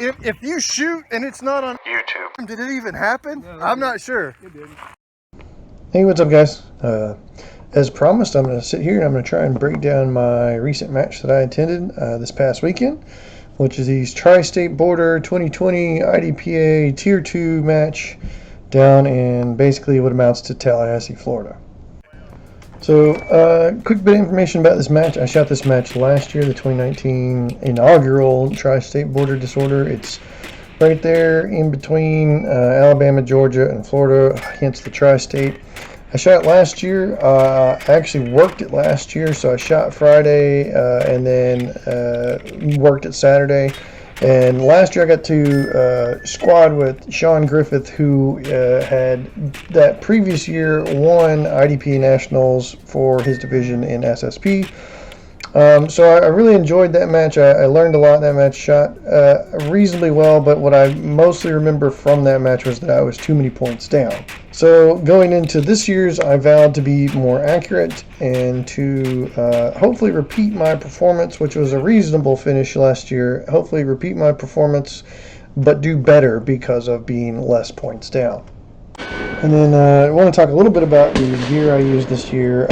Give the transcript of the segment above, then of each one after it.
if you shoot and it's not on YouTube, did it even happen? No, I'm not sure. It didn't. Hey, what's up, guys? As promised, I'm going to sit here and I'm going to try and break down my recent match that I attended this past weekend, which is the Tri-State Border 2020 IDPA Tier 2 match down in basically what amounts to Tallahassee, Florida. So, quick bit of information about this match. I shot this match last year, the 2019 inaugural Tri-State Border Disorder. It's right there in between Alabama, Georgia, and Florida, hence the Tri-State. I shot last year. I actually worked it last year, so I shot Friday and then worked it Saturday. And last year I got to squad with Sean Griffith, who had that previous year won IDPA Nationals for his division in SSP. So I really enjoyed that match. I learned a lot in that match, shot reasonably well, but what I mostly remember from that match was that I was too many points down. So going into this year's, I vowed to be more accurate and to hopefully repeat my performance, which was a reasonable finish last year. Hopefully repeat my performance, but do better because of being less points down. And then I want to talk a little bit about the gear I used this year.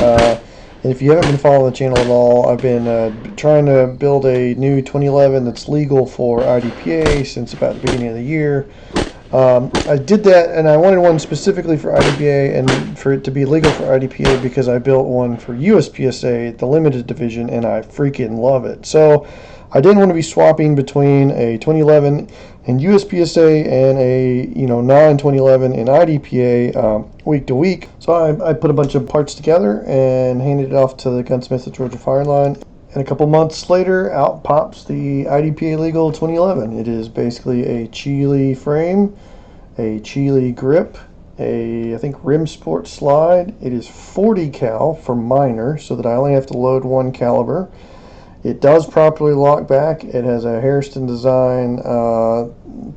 If you haven't been following the channel at all, I've been trying to build a new 2011 that's legal for IDPA since about the beginning of the year. I did that, and I wanted one specifically for IDPA and for it to be legal for IDPA because I built one for USPSA, the limited division, and I freaking love it. So I didn't want to be swapping between a 2011 in USPSA and a non-2011 in IDPA week to week. So I put a bunch of parts together and handed it off to the gunsmith at Georgia Fire Line. And a couple months later, out pops the IDPA Legal 2011. It is basically a Chile frame, a Chile grip, I think rim sport slide. It is 40 cal for minor, so that I only have to load one caliber. It does properly lock back. It has a Hairston design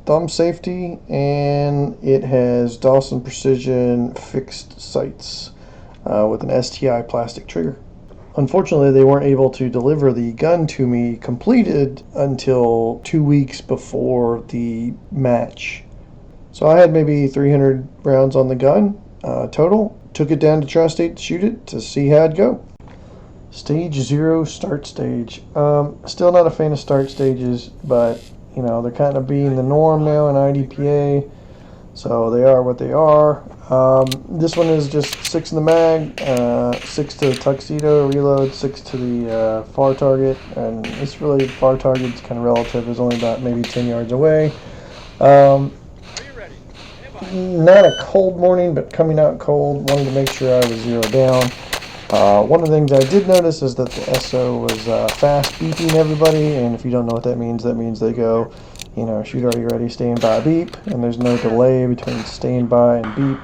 thumb safety, and it has Dawson Precision fixed sights with an STI plastic trigger. Unfortunately, they weren't able to deliver the gun to me completed until 2 weeks before the match. So I had maybe 300 rounds on the gun total. Took it down to Tri-State to shoot it to see how it'd go. Stage 0, start stage. Still not a fan of start stages, but they're kind of being the norm now in IDPA, so they are what they are. This one is just 6 in the mag, 6 to the tuxedo, reload, 6 to the far target, and it's really, far target's kind of relative. It's only about maybe 10 yards away. Not a cold morning, but coming out cold, wanted to make sure I was 0 down. One of the things I did notice is that the SO was fast beeping everybody, and if you don't know what that means they go, shoot, are you ready, stand by, beep, and there's no delay between stand by and beep.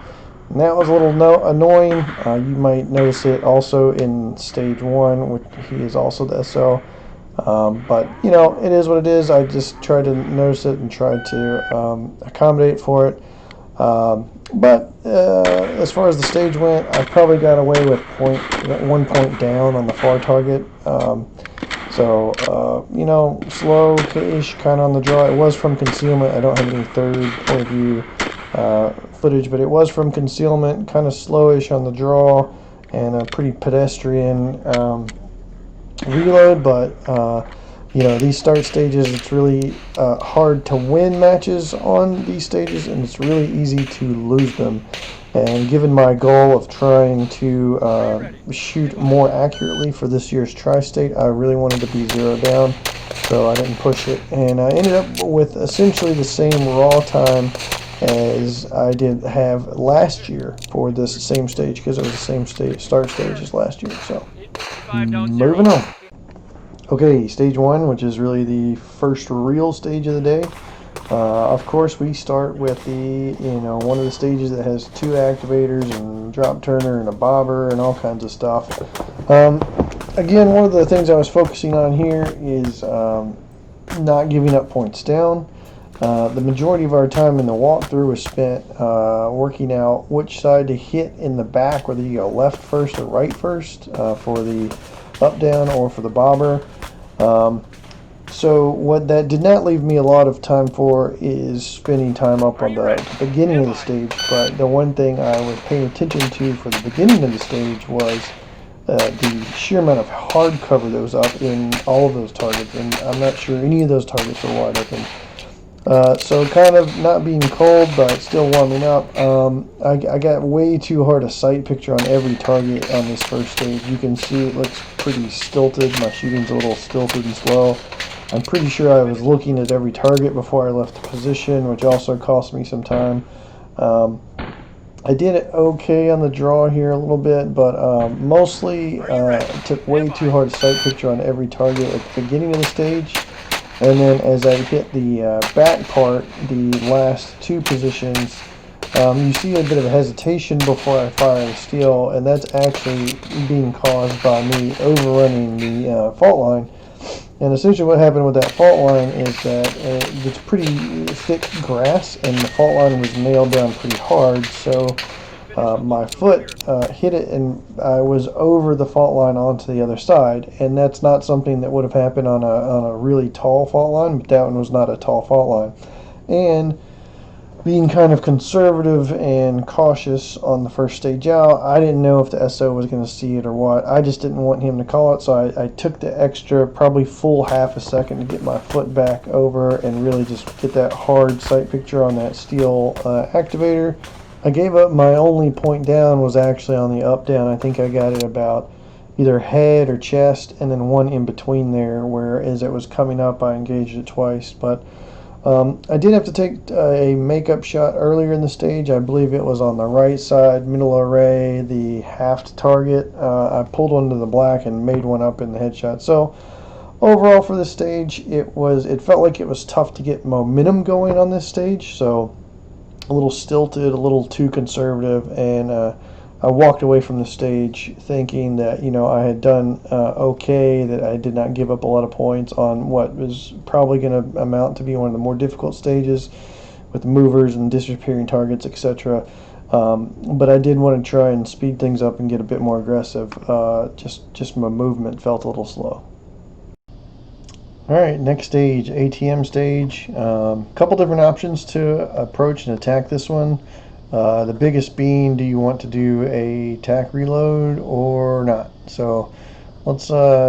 And that was a little annoying. You might notice it also in stage 1, which he is also the SO. But it is what it is. I just tried to notice it and tried to accommodate for it. But as far as the stage went, I probably got away with 1 point down on the far target. So slow-ish kind of on the draw. It was from concealment. I don't have any third point of view footage, but it was from concealment, kind of slowish on the draw, and a pretty pedestrian reload. But these start stages, it's really hard to win matches on these stages, and it's really easy to lose them. And given my goal of trying to shoot more accurately for this year's Tri-State, I really wanted to be 0 down, so I didn't push it. And I ended up with essentially the same raw time as I did have last year for this same stage, because it was the same start stage as last year. So moving on. Okay, stage 1, which is really the first real stage of the day. Of course, we start with the, one of the stages that has 2 activators and drop turner and a bobber and all kinds of stuff. Again, one of the things I was focusing on here is not giving up points down. The majority of our time in the walkthrough was spent working out which side to hit in the back, whether you go left first or right first for the up down or for the bobber. So what that did not leave me a lot of time for is spending time up on the beginning of the stage, but the one thing I was paying attention to for the beginning of the stage was the sheer amount of hard cover that was up in all of those targets, and I'm not sure any of those targets were wide open. So kind of not being cold, but still warming up. I got way too hard a sight picture on every target on this first stage. You can see it looks pretty stilted. My shooting's a little stilted and slow. I'm pretty sure I was looking at every target before I left the position, which also cost me some time. I did it okay on the draw here a little bit, but mostly took way too hard a sight picture on every target at the beginning of the stage. And then as I hit the back part, the last two positions, you see a bit of a hesitation before I fire the steel, and that's actually being caused by me overrunning the fault line. And essentially what happened with that fault line is that it's pretty thick grass, and the fault line was nailed down pretty hard, so my foot hit it, and I was over the fault line onto the other side. And that's not something that would have happened on a really tall fault line, but that one was not a tall fault line. And being kind of conservative and cautious on the first stage out, I didn't know if the SO was going to see it or what. I just didn't want him to call it, so I took the extra, probably full half a second to get my foot back over and really just get that hard sight picture on that steel activator. I gave up. My only point down was actually on the up down. I think I got it about either head or chest, and then one in between there, where as it was coming up I engaged it twice. But I did have to take a makeup shot earlier in the stage. I believe it was on the right side, middle array, the halved target. I pulled one to the black and made one up in the headshot. So overall for this stage, it felt like it was tough to get momentum going on this stage. So a little stilted, a little too conservative, and I walked away from the stage thinking that I had done okay, that I did not give up a lot of points on what was probably going to amount to be one of the more difficult stages with movers and disappearing targets, etc. But I did want to try and speed things up and get a bit more aggressive. Just my movement felt a little slow. Alright, next stage, ATM stage. Couple different options to approach and attack this one. The biggest being, do you want to do a tack reload or not? So let's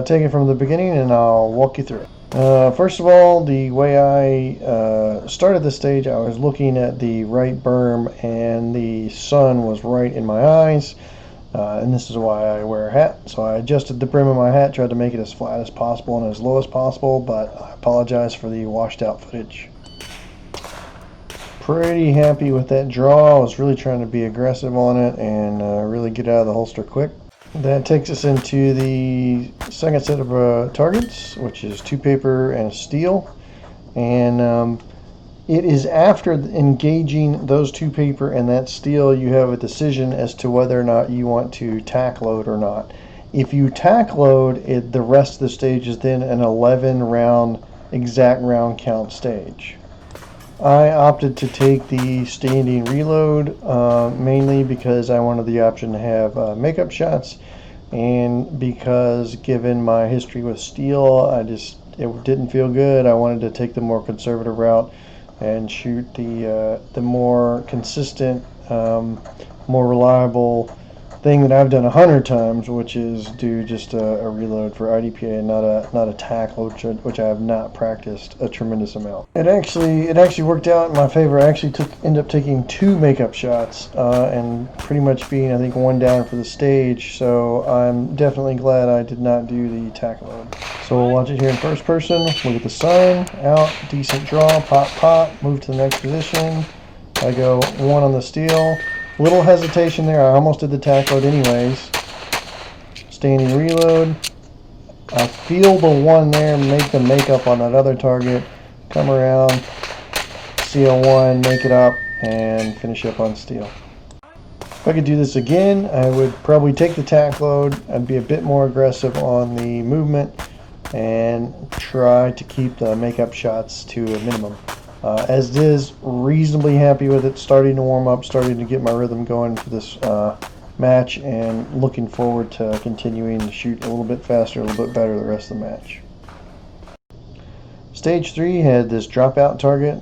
take it from the beginning and I'll walk you through it. First of all, the way I started the stage, I was looking at the right berm and the sun was right in my eyes. And this is why I wear a hat. So I adjusted the brim of my hat, tried to make it as flat as possible and as low as possible, but I apologize for the washed out footage. Pretty happy with that draw. I was really trying to be aggressive on it and really get out of the holster quick. That takes us into the second set of targets, which is 2 paper and a steel. And it is after engaging those 2 paper and that steel, you have a decision as to whether or not you want to tack load or not. If you tack load, the rest of the stage is then an 11 round exact round count stage. I opted to take the standing reload mainly because I wanted the option to have makeup shots, and because given my history with steel, it didn't feel good. I wanted to take the more conservative route and shoot the more consistent, more reliable thing that I've done 100 times, which is do just a reload for IDPA and not a tack load, which I have not practiced a tremendous amount. It actually worked out in my favor. I actually ended up taking 2 makeup shots and pretty much being, I think, 1 down for the stage. So I'm definitely glad I did not do the tack load. So we'll watch it here in first person. Look at the sun, out, decent draw, pop, pop, move to the next position. I go 1 on the steel. Little hesitation there. I almost did the tack load anyways. Standing reload. I feel the 1 there, make the makeup on that other target. Come around, CL1, make it up, and finish up on steel. If I could do this again, I would probably take the tack load. I'd be a bit more aggressive on the movement and try to keep the makeup shots to a minimum. As it is, reasonably happy with it, starting to warm up, starting to get my rhythm going for this match, and looking forward to continuing to shoot a little bit faster, a little bit better the rest of the match. Stage 3 had this dropout target.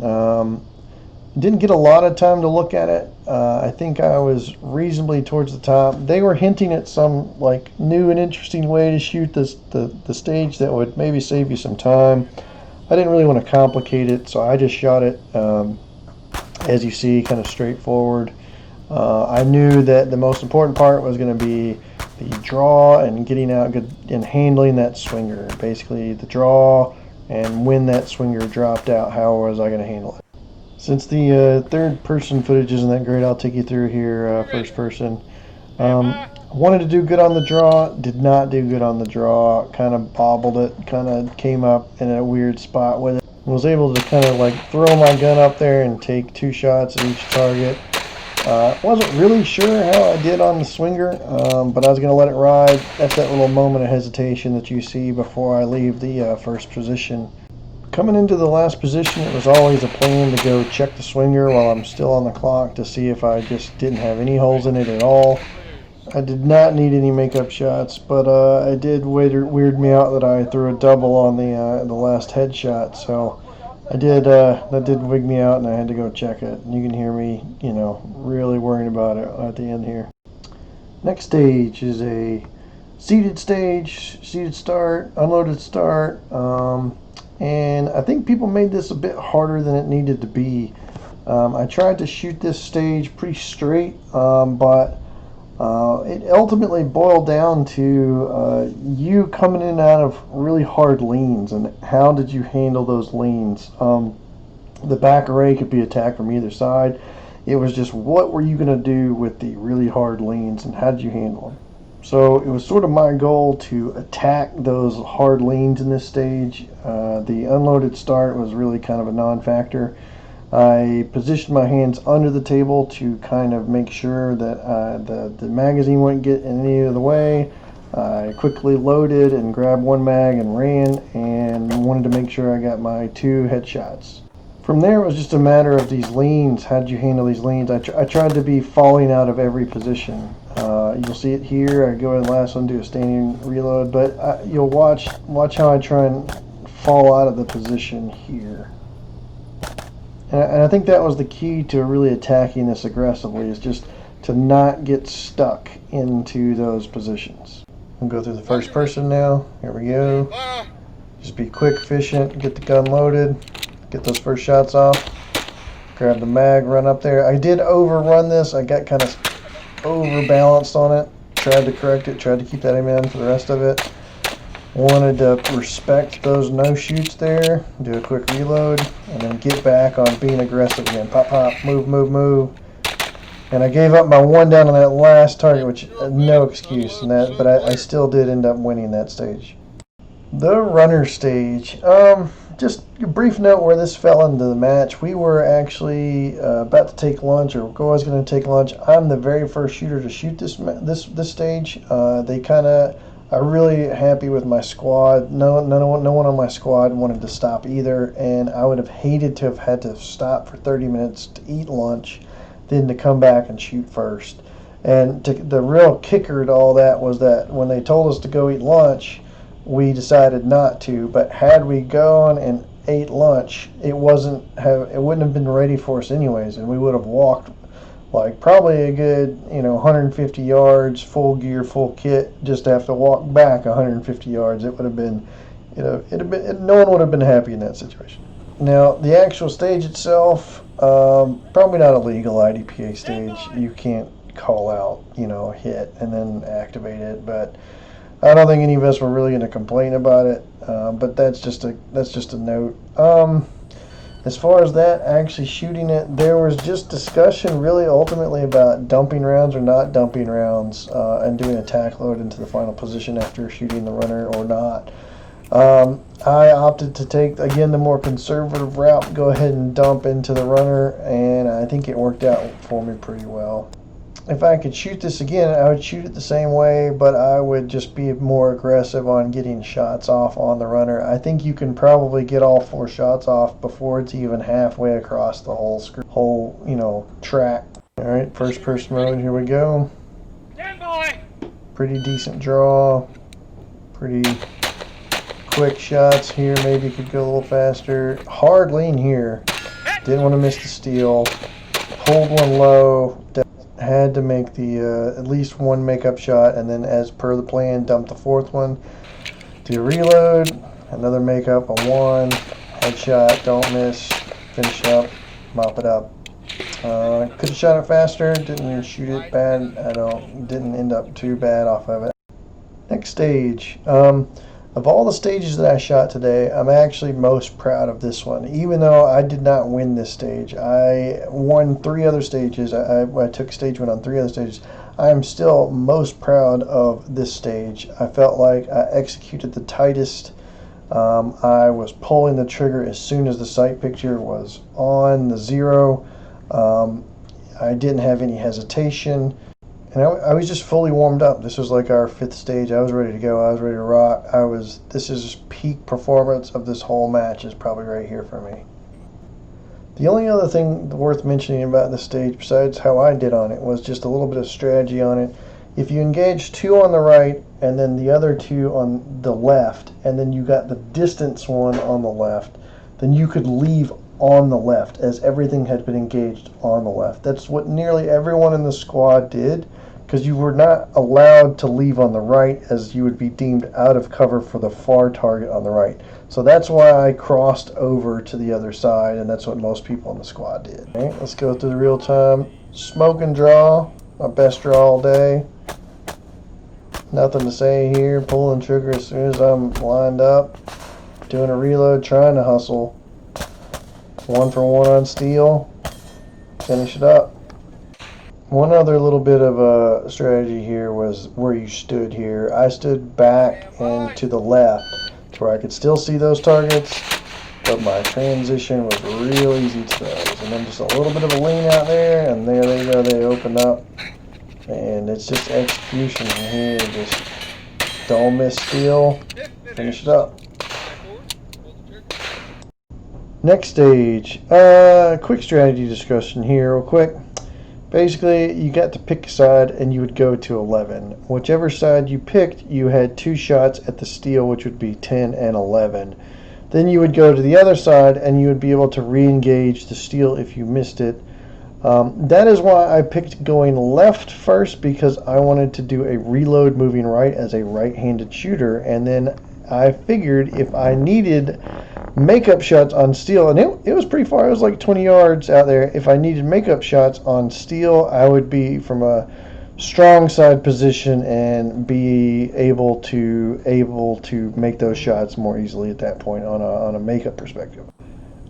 Didn't get a lot of time to look at it. I think I was reasonably towards the top. They were hinting at some like new and interesting way to shoot the stage that would maybe save you some time. I didn't really want to complicate it, so I just shot it, as you see, kind of straightforward. I knew that the most important part was going to be the draw and getting out good and handling that swinger. Basically, the draw and when that swinger dropped out, how was I going to handle it? Since the third person footage isn't that great, I'll take you through here first person. Wanted to do good on the draw, did not do good on the draw, kind of bobbled it, kind of came up in a weird spot with it. Was able to kind of like throw my gun up there and take 2 shots at each target. Wasn't really sure how I did on the swinger, but I was going to let it ride. That's that little moment of hesitation that you see before I leave the first position. Coming into the last position, it was always a plan to go check the swinger while I'm still on the clock to see if I just didn't have any holes in it at all. I did not need any makeup shots, but it did weird me out that I threw a double on the last headshot. So I did that did wig me out, and I had to go check it. And you can hear me, really worrying about it at the end here. Next stage is a seated stage, seated start, unloaded start. And I think people made this a bit harder than it needed to be. I tried to shoot this stage pretty straight, but it ultimately boiled down to you coming in and out of really hard leans, and how did you handle those leans? The back array could be attacked from either side. It was just, what were you going to do with the really hard leans, and how did you handle them? So it was sort of my goal to attack those hard leans in this stage. The unloaded start was really kind of a non-factor. I positioned my hands under the table to kind of make sure that the magazine wouldn't get in any of the way. I quickly loaded and grabbed 1 mag and ran, and wanted to make sure I got my 2 headshots. From there, it was just a matter of these leans. How did you handle these leans? I tried to be falling out of every position. You'll see it here. I go in last one, do a standing reload, but you'll watch how I try and fall out of the position here. And I think that was the key to really attacking this aggressively, is just to not get stuck into those positions. I'll go through the first person now. Here we go. Just be quick, efficient, get the gun loaded, get those first shots off, grab the mag, run up there. I did overrun this. I got kind of overbalanced on it. Tried to correct it, tried to keep that aim in for the rest of it. Wanted to respect those no shoots there, do a quick reload, and then get back on being aggressive again. Pop, pop, move, move, move. And I gave up my 1 down on that last target, which no excuse in that, but I still did end up winning that stage. The runner stage. Just a brief note where this fell into the match. We were actually about to take lunch, or I was going to take lunch. I'm the very first shooter to shoot this stage. I'm really happy with my squad. No one on my squad wanted to stop either, and I would have hated to have had to stop for 30 minutes to eat lunch, then to come back and shoot first. And the real kicker to all that was that when they told us to go eat lunch, we decided not to. But had we gone and ate lunch, it wouldn't have been ready for us anyways, and we would have walked like probably a good 150 yards, full gear, full kit, just to have to walk back 150 yards. It would have been, no one would have been happy in that situation. Now the actual stage itself, probably not a legal IDPA stage. You can't call out a hit and then activate it, but I don't think any of us were really going to complain about it. But that's just a note. As far as that, actually shooting it, there was just discussion really ultimately about dumping rounds or not dumping rounds, and doing a tack load into the final position after shooting the runner or not. I opted to take, again, the more conservative route, go ahead and dump into the runner, and I think it worked out for me pretty well. If I could shoot this again, I would shoot it the same way, but I would just be more aggressive on getting shots off on the runner. I think you can probably get all 4 shots off before it's even halfway across the whole track. All right, first person mode, here we go. Pretty decent draw, pretty quick shots here. Maybe could go a little faster. Hard lean here. Didn't want to miss the steal. Pulled one low. Had to make the at least one makeup shot, and then as per the plan, dump the fourth one. Do a reload. Another makeup, a one. Headshot. Don't miss. Finish up. Mop it up. Could have shot it faster. Didn't shoot it bad. Didn't end up too bad off of it. Next stage. Of all the stages that I shot today, I'm actually most proud of this one. Even though I did not win this stage, I won 3 other stages. I took stage 1 on 3 other stages. I am still most proud of this stage. I felt like I executed the tightest. I was pulling the trigger as soon as the sight picture was on the 0. I didn't have any hesitation. And I was just fully warmed up. This was like our 5th stage. I was ready to go. I was ready to rock. This is peak performance of this whole match is probably right here for me. The only other thing worth mentioning about this stage, besides how I did on it, was just a little bit of strategy on it. If you engage 2 on the right and then the other 2 on the left, and then you got the distance one on the left, then you could leave on the left as everything had been engaged on the left. That's what nearly everyone in the squad did, because you were not allowed to leave on the right, as you would be deemed out of cover for the far target on the right. So that's why I crossed over to the other side, and that's what most people in the squad did. All right, let's go through the real time. Smoke and draw, my best draw all day. Nothing to say here. Pulling trigger as soon as I'm lined up. Doing a reload, trying to hustle. 1 for 1 on steal. Finish it up. One other little bit of a strategy here was where you stood here. I stood back and to the left to where I could still see those targets, but my transition was real easy to those. And then just a little bit of a lean out there, and there they go, they open up. And it's just execution from here. Just don't miss steal. Finish it up. Next stage. Quick strategy discussion here real quick. Basically, you got to pick a side and you would go to 11. Whichever side you picked, you had 2 shots at the steal, which would be 10 and 11. Then you would go to the other side and you would be able to re-engage the steal if you missed it. That is why I picked going left first, because I wanted to do a reload moving right as a right-handed shooter. And then I figured if I needed makeup shots on steal, and it was pretty far, it was like 20 yards out there. If I needed makeup shots on steal, I would be from a strong side position and be able to make those shots more easily at that point on a makeup perspective.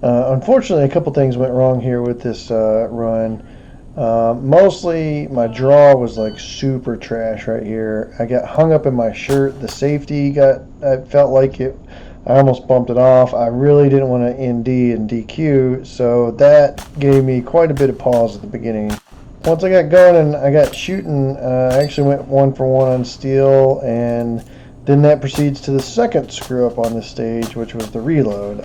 Unfortunately, a couple things went wrong here with this run. Mostly my draw was like super trash right here. I got hung up in my shirt. The safety I felt like I almost bumped it off. I really didn't want to ND and DQ, so that gave me quite a bit of pause at the beginning. Once I got going and I got shooting, I actually went 1 for 1 on steal, and then that proceeds to the second screw up on this stage, which was the reload.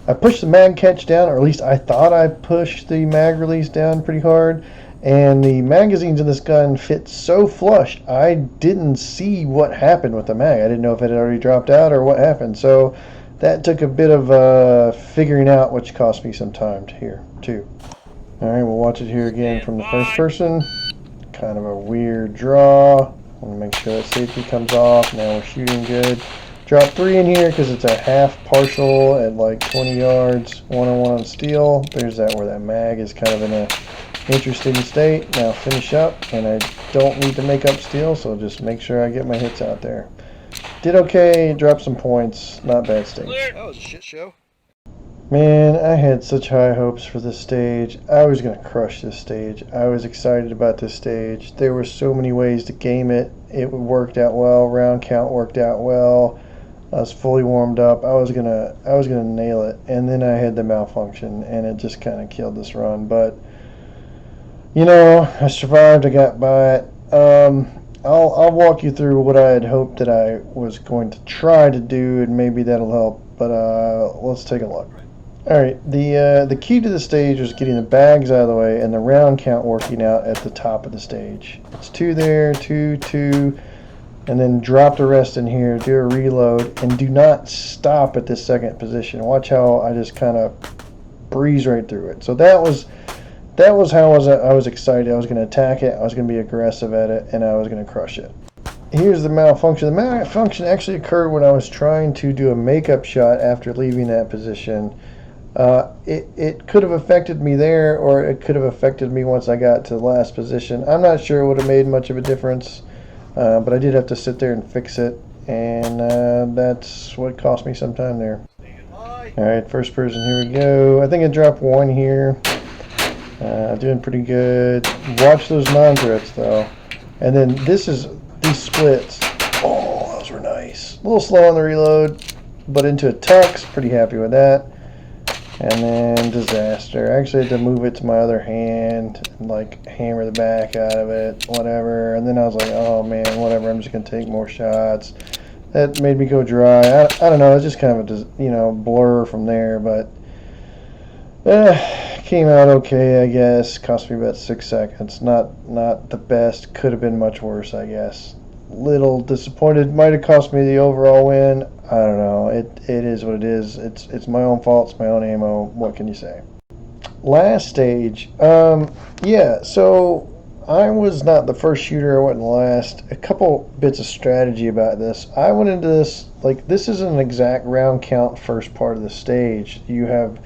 I pushed the mag catch down, or at least I thought I pushed the mag release down pretty hard, and the magazines in this gun fit so flush, I didn't see what happened with the mag. I didn't know if it had already dropped out or what happened, so that took a bit of figuring out, which cost me some time here too. Alright, we'll watch it here again from the first person. Kind of a weird draw. Want to make sure that safety comes off. Now we're shooting good. Drop 3 in here because it's a half partial at like 20 yards. 1-on-1 on steal. There's that where that mag is kind of in a interesting state. Now finish up, and I don't need to make up steal, so just make sure I get my hits out there. Did okay, dropped some points. Not bad stage. That was a shit show. Man, I had such high hopes for this stage. I was going to crush this stage. I was excited about this stage. There were so many ways to game it. It worked out well. Round count worked out well. I was fully warmed up. I was gonna nail it. And then I had the malfunction, and it just kind of killed this run. But you know, I survived. I got by it. I'll walk you through what I had hoped that I was going to try to do, and maybe that'll help. But let's take a look. Alright, the key to the stage was getting the bags out of the way and the round count working out at the top of the stage. It's 2 there, 2, 2. and then drop the rest in here, do a reload, and do not stop at this second position. Watch how I just kind of breeze right through it. So that was how I was excited. I was going to attack it, I was going to be aggressive at it, and I was going to crush it. Here's the malfunction. The malfunction actually occurred when I was trying to do a makeup shot after leaving that position. It could have affected me there, or it could have affected me once I got to the last position. I'm not sure it would have made much of a difference, but I did have to sit there and fix it, and that's what cost me some time there. Alright, first person, here we go. I think I dropped one here. Doing pretty good. Watch those non-threats though. And then these splits. Oh, those were nice. A little slow on the reload, but into a tux. Pretty happy with that. And then disaster. I actually had to move it to my other hand and like hammer the back out of it, whatever. And then I was like, oh man, whatever. I'm just gonna take more shots. That made me go dry. I don't know. It's just kind of a blur from there, but came out okay, I guess. Cost me about 6 seconds. Not the best. Could have been much worse, I guess. Little disappointed. Might have cost me the overall win. I don't know. It is what it is. It's my own fault. It's my own ammo. What can you say? Last stage. Yeah. So I was not the first shooter. I wasn't last. A couple bits of strategy about this. I went into this like this is an exact round count first part of the stage. You have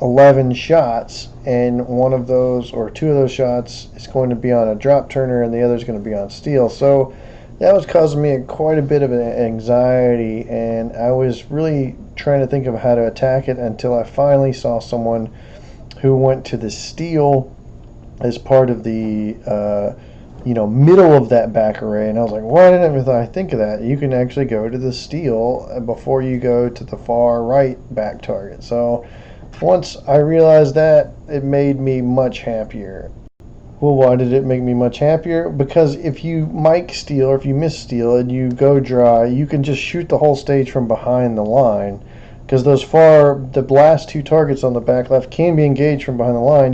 11 shots, and one of those or two of those shots is going to be on a drop turner, and the other is going to be on steel. So that was causing me quite a bit of anxiety, and I was really trying to think of how to attack it until I finally saw someone who went to the steel as part of the middle of that back array, and I was like, why didn't I think of that? You can actually go to the steel before you go to the far right back target. So once I realized that, it made me much happier. Well, why did it make me much happier? Because if you mic steal or if you miss steal and you go dry, you can just shoot the whole stage from behind the line. Because the last two targets on the back left can be engaged from behind the line.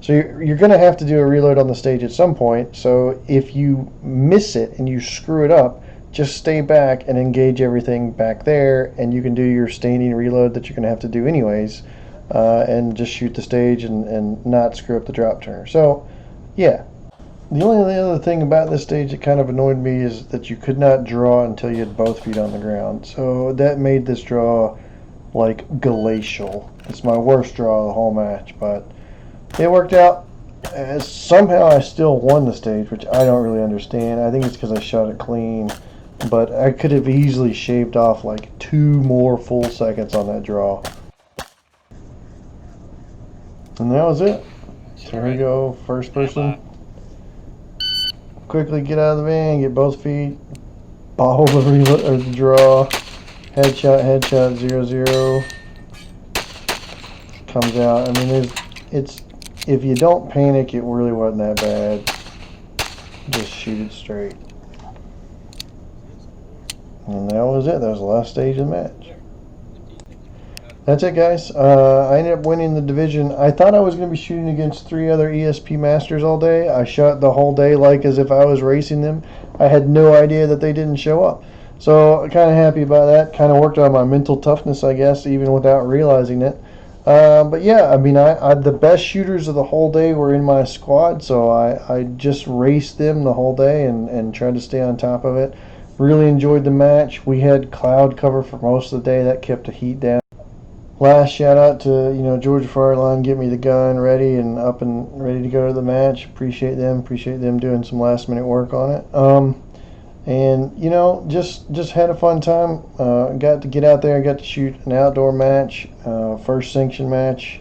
So you're going to have to do a reload on the stage at some point. So if you miss it and you screw it up, just stay back and engage everything back there, and you can do your standing reload that you're going to have to do anyways, and just shoot the stage and not screw up the drop turner. So yeah, the only other thing about this stage that kind of annoyed me is that you could not draw until you had both feet on the ground. So that made this draw like glacial. It's my worst draw of the whole match, but it worked out. Somehow I still won the stage, which I don't really understand. I think it's because I shot it clean, but I could have easily shaved off like 2 more full seconds on that draw. And that was it. Here we go, first person. Quickly get out of the van, get both feet, bottle the draw, headshot, 0-0. Comes out. I mean, if you don't panic, it really wasn't that bad. Just shoot it straight. And that was it. That was the last stage of the match. That's it, guys. I ended up winning the division. I thought I was going to be shooting against 3 other ESP Masters all day. I shot the whole day like as if I was racing them. I had no idea that they didn't show up. So kind of happy about that. Kind of worked on my mental toughness, I guess, even without realizing it. But yeah, I mean, the best shooters of the whole day were in my squad, so I just raced them the whole day and tried to stay on top of it. Really enjoyed the match. We had cloud cover for most of the day. That kept the heat down. Last shout out to Georgia Fireline, get me the gun ready and up and ready to go to the match. Appreciate them doing some last minute work on it. And just had a fun time. Got to get out there, got to shoot an outdoor match, first sanction match.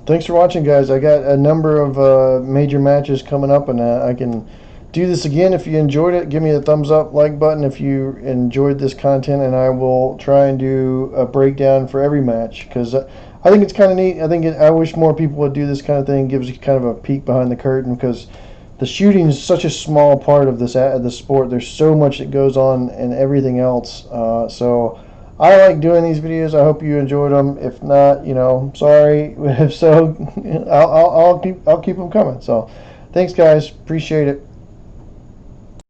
Thanks for watching, guys. I got a number of major matches coming up, and I can do this again. If you enjoyed it, give me a thumbs up, like button if you enjoyed this content, and I will try and do a breakdown for every match, because I think it's kind of neat. I wish more people would do this kind of thing. It gives you kind of a peek behind the curtain, because the shooting is such a small part of the sport. There's so much that goes on and everything else. So I like doing these videos. I hope you enjoyed them. If not, sorry. If so, I'll keep them coming. So thanks, guys. Appreciate it.